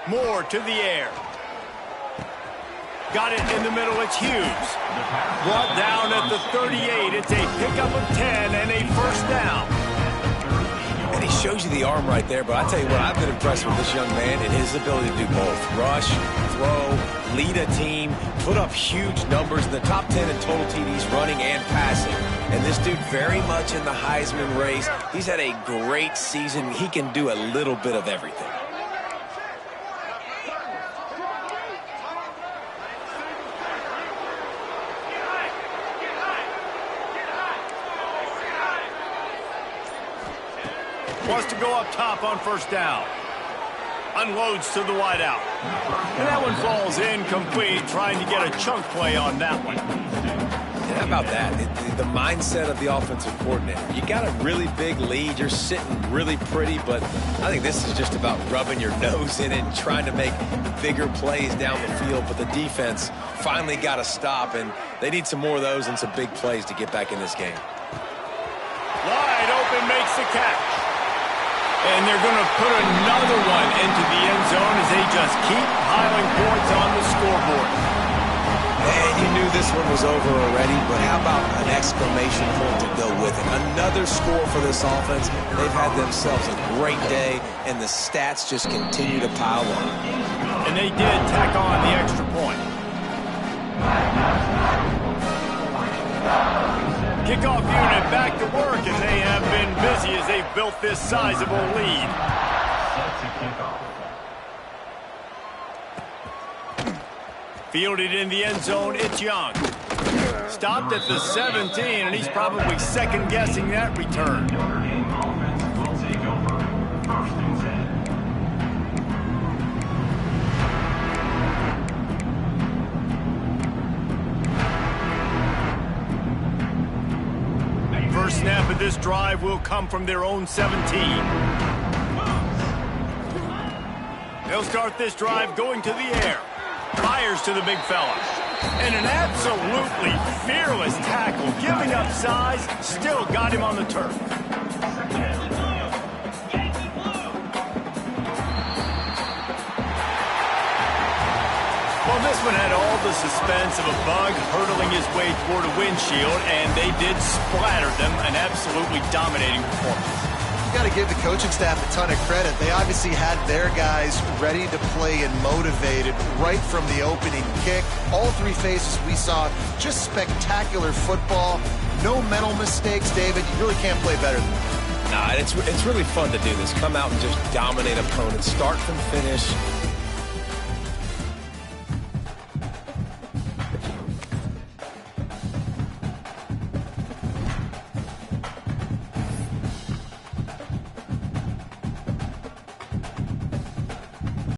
Moore to the air. Got it in the middle. It's Hughes. Brought down at the 38. It's a pickup of 10 and a first down. And he shows you the arm right there, but I tell you what, I've been impressed with this young man and his ability to do both. Rush, throw, lead a team, put up huge numbers in the top 10 in total TDs running and passing. And this dude very much in the Heisman race. He's had a great season. He can do a little bit of everything. Wants to go up top on first down. Unloads to the wideout. And that one falls incomplete, trying to get a chunk play on that one. And how about that? The mindset of the offensive coordinator. You got a really big lead. You're sitting really pretty, but I think this is just about rubbing your nose in it and trying to make bigger plays down the field. But the defense finally got a stop, and they need some more of those and some big plays to get back in this game. Wide open, makes the catch. And they're going to put another one into the end zone as they just keep piling points on the scoreboard. Man, you knew this one was over already, but how about an exclamation point to go with it? Another score for this offense. They've had themselves a great day, and the stats just continue to pile on. And they did tack on the extra point. Kickoff unit back to work, and they have been busy as they've built this sizable lead. Fielded in the end zone, it's Young. Stopped at the 17, and he's probably second-guessing that return. First snap of this drive will come from their own 17. They'll start this drive going to the air. Fires to the big fella. And an absolutely fearless tackle, giving up size, still got him on the turf. Well, this one had all the suspense of a bug hurtling his way toward a windshield, and they did splatter them, an absolutely dominating performance. You got to give the coaching staff a ton of credit. They obviously had their guys ready to play and motivated right from the opening kick. All three phases we saw, just spectacular football. No mental mistakes, David. You really can't play better than that. Nah, it's really fun to do this. Come out and just dominate opponents, start from finish.